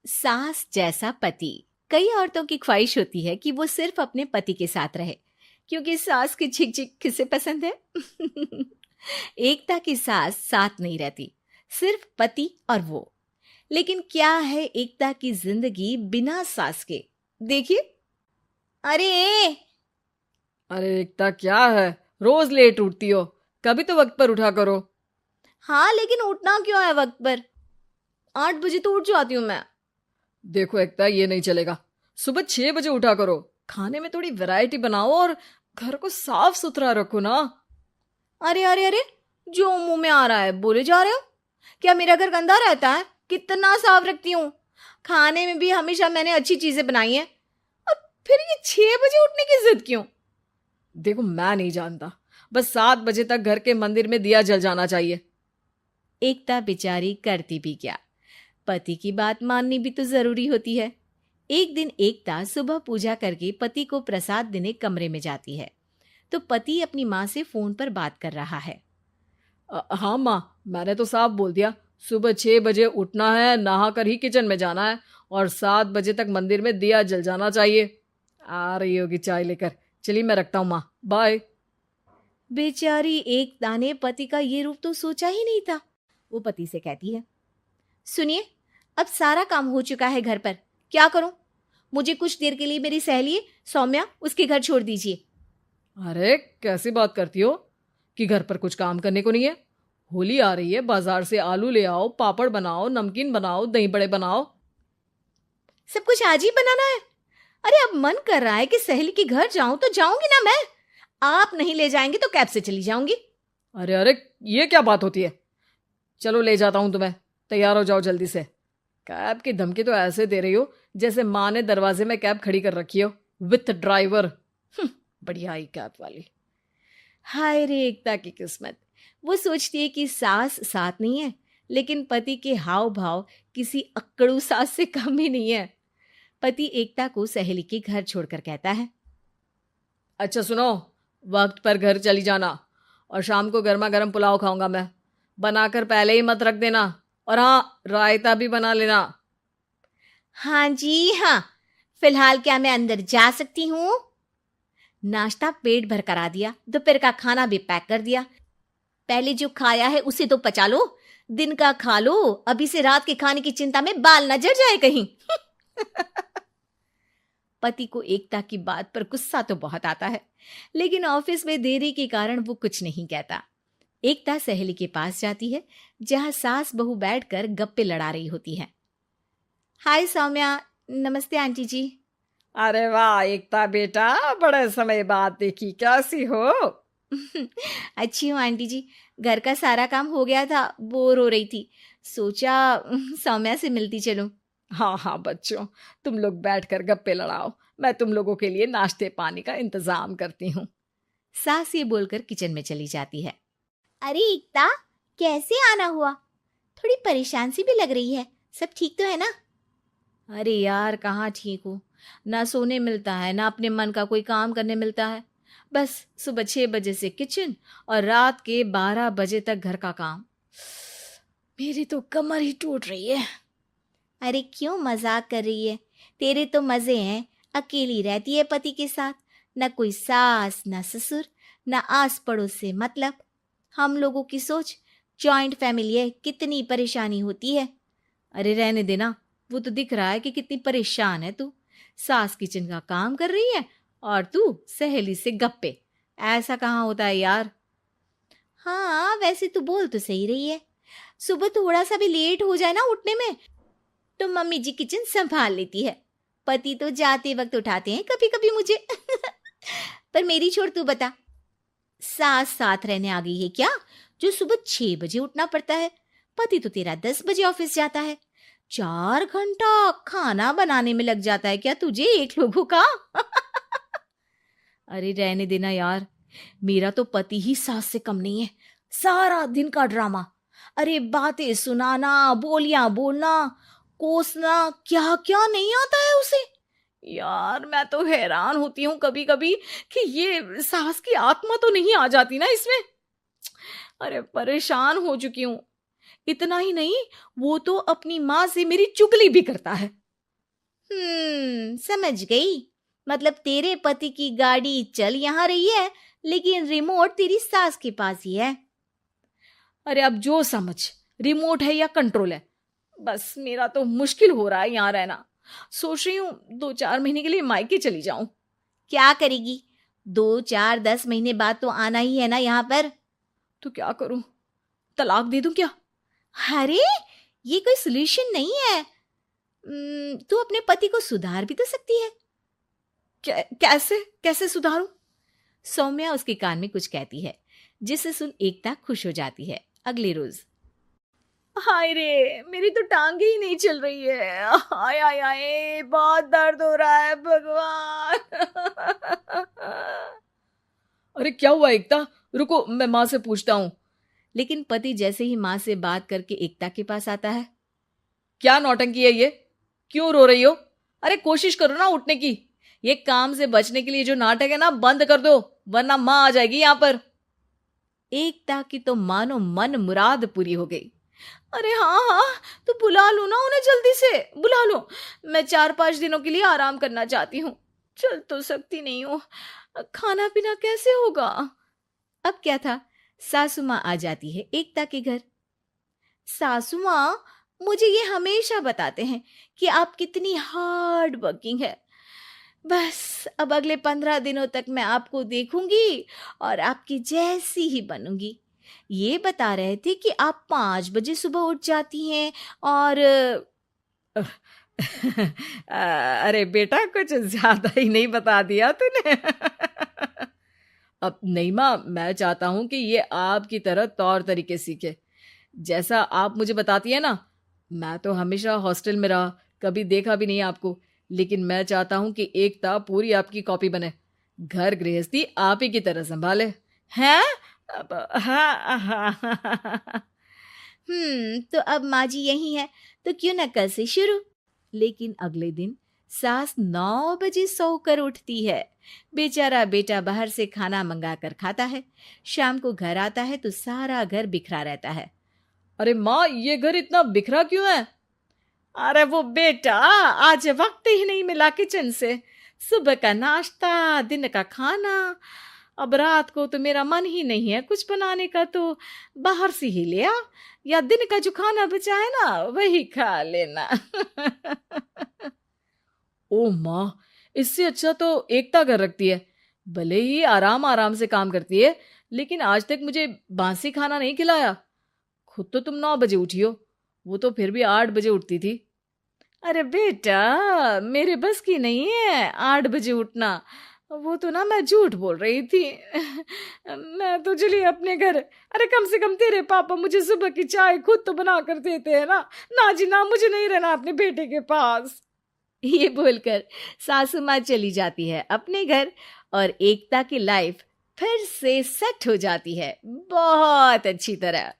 सास जैसा पति। कई औरतों की ख्वाहिश होती है कि वो सिर्फ अपने पति के साथ रहे, क्योंकि सास की झिक झिक किसे पसंद है। एकता की सास साथ नहीं रहती, सिर्फ पति और वो। लेकिन क्या है एकता की जिंदगी बिना सास के? देखिए। अरे अरे एकता, क्या है? रोज लेट उठती हो। कभी तो वक्त पर उठा करो। हाँ, लेकिन उठना क्यों है वक्त पर? 8 बजे तो उठ जाती हूँ मैं। देखो एकता, ये नहीं चलेगा। सुबह 6 बजे उठा करो। खाने में थोड़ी वैरायटी बनाओ और घर को साफ सुथरा रखो ना। अरे अरे अरे, जो मुंह में आ रहा है बोले जा रहे हो। क्या मेरा घर गंदा रहता है? कितना साफ रखती हूँ। खाने में भी हमेशा मैंने अच्छी चीजें बनाई हैं। और फिर ये 6 बजे उठने की जिद क्यों? देखो, मैं नहीं जानता। बस 7 बजे तक घर के मंदिर में दिया जल जाना चाहिए। एकता बेचारी करती भी क्या, पति की बात माननी भी तो जरूरी होती है। एक दिन एकता सुबह पूजा करके पति को प्रसाद देने कमरे में जाती है, तो पति अपनी माँ से फोन पर बात कर रहा है। हाँ माँ, मैंने तो साफ बोल दिया। सुबह 6 बजे उठना है, नहा कर ही किचन में जाना है और 7 बजे तक मंदिर में दिया जल जाना चाहिए। आ रही होगी चाय लेकर। चलिए, मैं रखता हूँ माँ, बाय। बेचारी एकता ने पति का ये रूप तो सोचा ही नहीं था। वो पति से कहती है, सुनिए, अब सारा काम हो चुका है घर पर, क्या करूं? मुझे कुछ देर के लिए मेरी सहेली सौम्या उसके घर छोड़ दीजिए। अरे कैसी बात करती हो कि घर पर कुछ काम करने को नहीं है? होली आ रही है, बाजार से आलू ले आओ, पापड़ बनाओ, नमकीन बनाओ, दही बड़े बनाओ। सब कुछ आज ही बनाना है? अरे अब मन कर रहा है कि सहेली के घर जाऊं तो जाऊंगी ना मैं। आप नहीं ले जाएंगे तो कैब से चली जाऊंगी। अरे अरे, ये क्या बात होती है? चलो ले जाता हूँ तुम्हें। तैयार हो जाओ जल्दी से। कैब की धमकी तो ऐसे दे रही हो जैसे माँ ने दरवाजे में कैब खड़ी कर रखी हो, विथ ड्राइवर। बढ़िया आई कैब वाली। हाय रे एकता की किस्मत। वो सोचती है कि सास साथ नहीं है, लेकिन पति के हाव भाव किसी अक्कड़ू सास से कम ही नहीं है। पति एकता को सहेली के घर छोड़कर कहता है, अच्छा सुनो, वक्त पर घर चली जाना और शाम को गर्मा गर्म पुलाव खाऊंगा मैं। बनाकर पहले ही मत रख देना। और हाँ, रायता भी बना लेना। हाँ जी हाँ, फिलहाल क्या मैं अंदर जा सकती हूँ? नाश्ता पेट भर करा दिया, दोपहर का खाना भी पैक कर दिया। पहले जो खाया है उसे तो पचा लो, दिन का खा लो, अभी से रात के खाने की चिंता में बाल न जल जाए कहीं। पति को एकता की बात पर गुस्सा तो बहुत आता है, लेकिन ऑफिस में देरी के कारण वो कुछ नहीं कहता। एकता सहेली के पास जाती है, जहां सास बहू बैठकर गप्पे लड़ा रही होती है। हाय सौम्या। नमस्ते आंटी जी। अरे वाह एकता बेटा, बड़े समय बाद देखी, कैसी हो? अच्छी हूँ आंटी जी। घर का सारा काम हो गया था, बोर हो रही थी, सोचा सौम्या से मिलती चलूं। हाँ हाँ बच्चों, तुम लोग बैठकर गप्पे लड़ाओ। मैं तुम लोगों के लिए नाश्ते पानी का इंतजाम करती हूँ। सास ये बोलकर किचन में चली जाती है। अरे एकता, कैसे आना हुआ? थोड़ी परेशान सी भी लग रही है, सब ठीक तो है ना? अरे यार, कहाँ ठीक हूँ। ना सोने मिलता है, ना अपने मन का कोई काम करने मिलता है। बस सुबह 6 बजे से किचन और रात के 12 बजे तक घर का काम। मेरी तो कमर ही टूट रही है। अरे क्यों मजाक कर रही है? तेरे तो मजे हैं, अकेली रहती है पति के साथ, न कोई सास न ससुर, न आस पड़ोस से मतलब। हम लोगों की सोच, जॉइंट फैमिली है, कितनी परेशानी होती है। अरे रहने देना, वो तो दिख रहा है कि कितनी परेशान है तू। सास किचन का काम कर रही है और तू सहेली से गप्पे। ऐसा कहाँ होता है यार। हाँ वैसे तू बोल तो सही रही है। सुबह थोड़ा सा भी लेट हो जाए ना उठने में, तो मम्मी जी किचन संभाल लेती है। पति तो जाते वक्त उठाते हैं कभी कभी मुझे। पर मेरी छोड़, तू बता, सास साथ रहने आ गई है क्या, जो सुबह 6 बजे उठना पड़ता है? पति तो तेरा 10 बजे ऑफिस जाता है। 4 घंटा खाना बनाने में लग जाता है क्या तुझे, एक लोगों का? अरे रहने देना यार, मेरा तो पति ही सास से कम नहीं है। सारा दिन का ड्रामा, अरे बातें सुनाना, बोलियां बोलना, कोसना, क्या क्या नहीं आता है उसे। यार मैं तो हैरान होती हूँ कभी कभी कि ये सास की आत्मा तो नहीं आ जाती ना इसमें। अरे परेशान हो चुकी हूँ। इतना ही नहीं, वो तो अपनी माँ से मेरी चुगली भी करता है। समझ गई। मतलब तेरे पति की गाड़ी चल यहाँ रही है, लेकिन रिमोट तेरी सास के पास ही है। अरे अब जो समझ, रिमोट है या कंट्रोल है, बस मेरा तो मुश्किल हो रहा है यहाँ रहना। सोच रही हूँ 2-4 महीने के लिए मायके चली जाऊं। क्या करेगी? 2-4-10 महीने बाद तो आना ही है ना यहाँ पर। तो क्या करूं, तलाक दे दूं क्या? अरे ये कोई सोल्यूशन नहीं है। तू अपने पति को सुधार भी तो सकती है। कैसे कैसे सुधारूं? सौम्या उसके कान में कुछ कहती है, जिसे सुन एकता खुश हो जाती है। अगले रोज, हाय रे, मेरी तो टांगे ही नहीं चल रही है। हाय हाय हाय, बहुत दर्द हो रहा है भगवान। अरे क्या हुआ एकता, रुको मैं माँ से पूछता हूँ। लेकिन पति जैसे ही माँ से बात करके एकता के पास आता है। क्या नौटंकी है ये, क्यों रो रही हो? अरे कोशिश करो ना उठने की। ये काम से बचने के लिए जो नाटक है ना, बंद कर दो, वरना माँ आ जाएगी यहाँ पर। एकता की तो मानो मन मुराद पूरी हो गई। अरे हाँ हाँ, तो बुला लो ना उन्हें, जल्दी से बुला लो। मैं 4-5 दिनों के लिए आराम करना चाहती हूँ, चल तो सकती नहीं हूँ। खाना पीना कैसे होगा? अब क्या था, सासू माँ आ जाती है एकता के घर। सासू माँ, मुझे ये हमेशा बताते हैं कि आप कितनी हार्ड वर्किंग है। बस अब अगले 15 दिनों तक मैं आपको देखूंगी और आपकी जैसी ही बनूंगी। ये बता रहे थे कि आप 5 बजे सुबह उठ जाती हैं और अरे बेटा, कुछ ज्यादा ही नहीं बता दिया तूने। अब नहीं माँ, मैं चाहता हूं कि ये आपकी तरह तौर तरीके सीखे, जैसा आप मुझे बताती है ना। मैं तो हमेशा हॉस्टल में रहा, कभी देखा भी नहीं आपको, लेकिन मैं चाहता हूं कि एकता पूरी आपकी कॉपी बने, घर गृहस्थी आप ही की तरह संभाले। हैं? हाँ। तो अब माँ जी यही है, तो क्यों ना कल से शुरू। लेकिन अगले दिन सास 9 बजे सोकर उठती है। बेचारा बेटा बाहर से खाना मंगा कर खाता है। शाम को घर आता है तो सारा घर बिखरा रहता है। अरे माँ, ये घर इतना बिखरा क्यों है? अरे वो बेटा, आज वक्त ही नहीं मिला किचन से। सुबह का नाश्ता, दिन का खाना, अब रात को तो मेरा मन ही नहीं है कुछ बनाने का, तो बाहर से ही ले आ, या दिन का जो खाना बचा है ना वही खा लेना। ओ माँ, इससे अच्छा तो एकता कर रखती है। भले ही आराम आराम से काम करती है, लेकिन आज तक मुझे बासी खाना नहीं खिलाया। खुद तो तुम 9 बजे उठी हो, वो तो फिर भी 8 बजे उठती थी। अरे बेटा, मेरे बस की नहीं है 8 बजे उठना, वो तो ना मैं झूठ बोल रही थी। मैं तो चली अपने घर। अरे कम से कम तेरे पापा मुझे सुबह की चाय खुद तो बना कर देते हैं ना। ना जी ना, मुझे नहीं रहना अपने बेटे के पास। ये बोलकर सासू माँ चली जाती है अपने घर और एकता की लाइफ फिर से सेट हो जाती है बहुत अच्छी तरह।